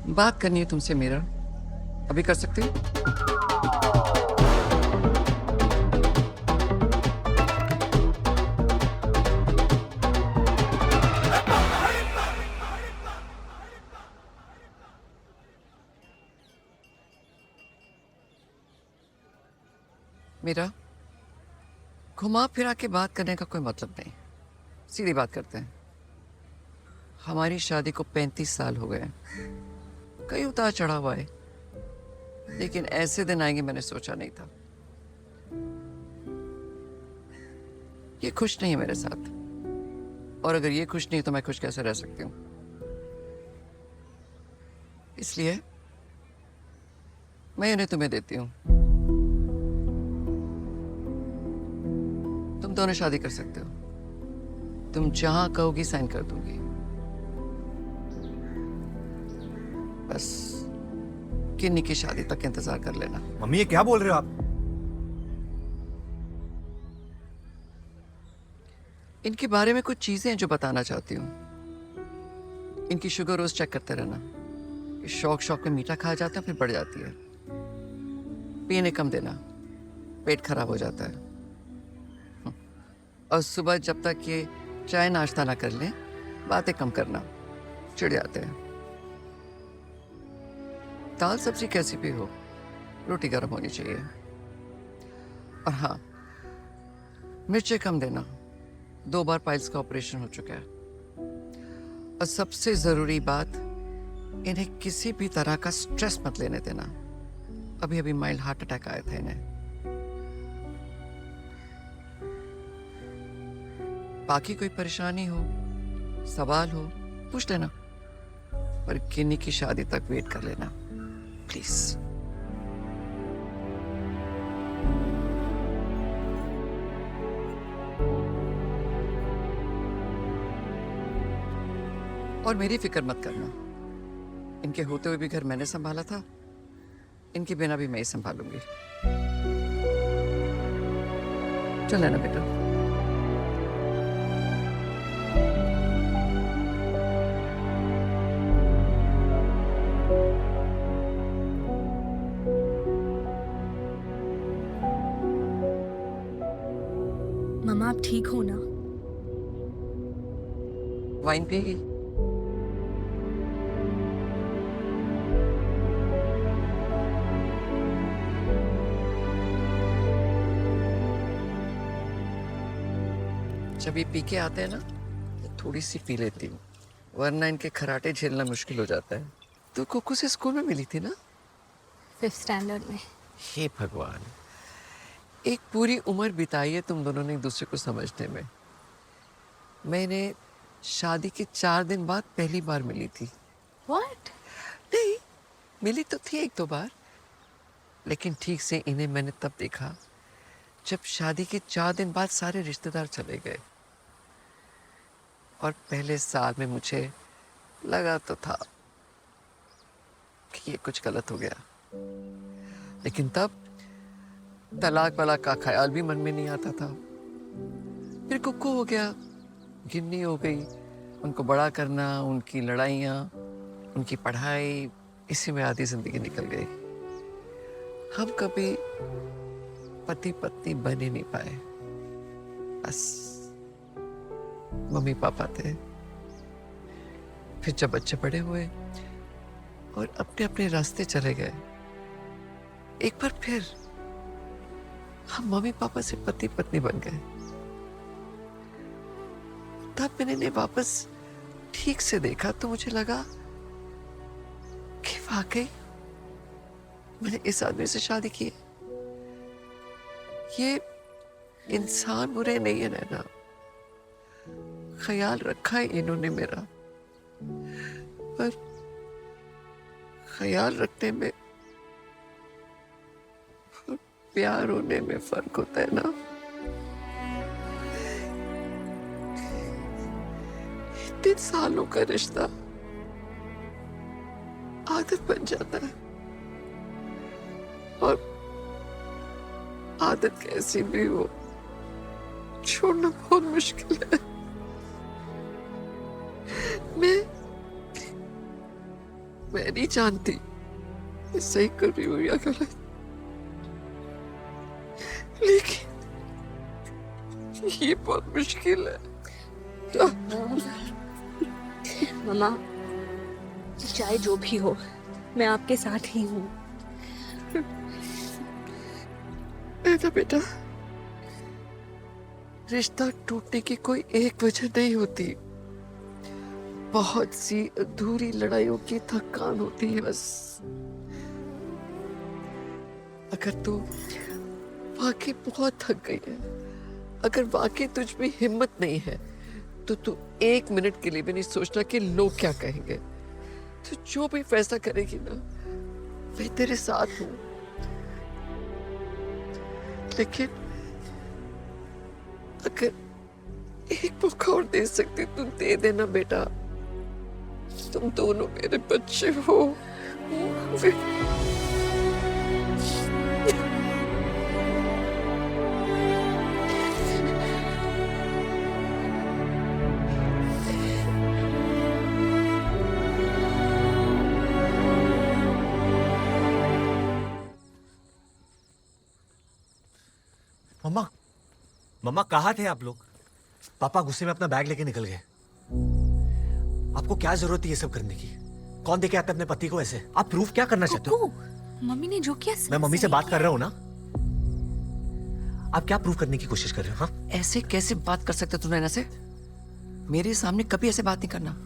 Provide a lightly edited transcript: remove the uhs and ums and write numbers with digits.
बात करनी है तुमसे मीरा। अभी कर सकती हो? मीरा, घुमा फिरा के बात करने का कोई मतलब नहीं। सीधी बात करते हैं। हमारी शादी को 35 साल हो गए। कई उतार चढ़ाव आए, लेकिन ऐसे दिन आएंगे मैंने सोचा नहीं था। ये खुश नहीं है मेरे साथ, और अगर ये खुश नहीं तो मैं खुश कैसे रह सकती हूँ? इसलिए मैं इन्हें तुम्हें देती हूँ। तुम दोनों शादी कर सकते हो। तुम जहां कहोगी साइन कर दूंगी। बस किन्नी की शादी तक इंतजार कर लेना। मम्मी ये क्या बोल रहे हो आप? इनके बारे में कुछ चीजें हैं जो बताना चाहती हूँ। इनकी शुगर रोज चेक करते रहना। ये शौक शौक में मीठा खा जाते हैं, फिर बढ़ जाती है। पीने कम देना, पेट खराब हो जाता है। और सुबह जब तक ये चाय नाश्ता ना कर लें, बातें कम करना, चिढ़ जाते हैं। दाल सब्जी कैसी भी हो, रोटी गर्म होनी चाहिए। और हाँ, मिर्चें कम देना। 2 बार पाइल्स का ऑपरेशन हो चुका है। और सबसे जरूरी बात, इन्हें किसी भी तरह का स्ट्रेस मत लेने देना। अभी अभी माइल्ड हार्ट अटैक आया था इन्हें। बाकी कोई परेशानी हो, सवाल हो, पूछ लेना। पर किन्नी की शादी तक वेट कर लेना प्लीज। और मेरी फिक्र मत करना। इनके होते हुए भी घर मैंने संभाला था, इनके बिना भी मैं ही संभालूंगी। चल ना बेटा। मम्मा आप ठीक हो ना? वाइन पिएगी? जब ये पी के आते हैं ना, तो थोड़ी सी पी लेती हूँ, वरना इनके खराटे झेलना मुश्किल हो जाता है। तो कोको से स्कूल में मिली थी ना? 5th स्टैंडर्ड में। हे भगवान, एक पूरी उम्र बिताई है तुम दोनों ने एक दूसरे को समझने में। मैंने शादी के 4 दिन बाद पहली बार मिली थी। What? नहीं, मिली तो थी 1-2 बार, लेकिन ठीक से इन्हें मैंने तब देखा जब शादी के 4 दिन बाद सारे रिश्तेदार चले गए। और पहले साल में मुझे लगा तो था कि ये कुछ गलत हो गया, लेकिन तब तलाक वाला का ख्याल भी मन में नहीं आता था। फिर कुक्कू हो गया, गिन्नी हो गई, उनको बड़ा करना, उनकी लड़ाइयाँ, उनकी पढ़ाई, इसी में आधी जिंदगी निकल गई। हम कभी पति पत्नी बन ही नहीं पाए। बस मम्मी पापा थे। फिर जब बच्चे बड़े हुए और अपने अपने रास्ते चले गए, एक बार फिर हम मम्मी पापा से पति पत्नी बन गए। तब मैंने इन्हें वापस ठीक से देखा तो मुझे लगा कि वाकई मैंने इस आदमी से शादी की है। ये इंसान बुरे नहीं है नैना, ख्याल रखा है इन्होंने मेरा, पर ख्याल रखने में और प्यार होने में फर्क होता है ना। इतने सालों का रिश्ता आदत बन जाता है, और आदत कैसी भी हो छोड़ना बहुत मुश्किल है। मैं नहीं जानती मैं सही कर रही हूँ या गलत, लेकिन ये बहुत मुश्किल है। मम्मा, चाहे जो भी हो, मैं आपके साथ ही हूँ। बेटा बेटा, रिश्ता टूटने की कोई एक वजह नहीं होती, बहुत सी अधूरी लड़ाइयों की थकान होती है बस। अगर तू वाकई बहुत थक गई है, अगर वाकई तुझ में हिम्मत नहीं है, तो तू एक मिनट के लिए भी नहीं सोचना कि लोग क्या कहेंगे। तू जो भी फैसला करेगी ना, मैं तेरे साथ हूं। लेकिन अगर एक मौका और दे सकती तू दे देना बेटा। तुम दोनों मेरे बच्चे हो। मम्मा, मम्मा कहाँ थे आप लोग? पापा गुस्से में अपना बैग लेके निकल गए। आपको क्या जरूरत थी ये सब करने की? कौन देके आता है अपने पति को ऐसे? आप प्रूफ क्या करना चाहते हो? मम्मी ने जो किया मैं मम्मी से बात कर रहा हूँ ना। आप क्या प्रूफ करने की कोशिश कर रहे हो? हाँ, ऐसे कैसे बात कर सकते तू नैना से? मेरे सामने कभी ऐसे बात नहीं करना।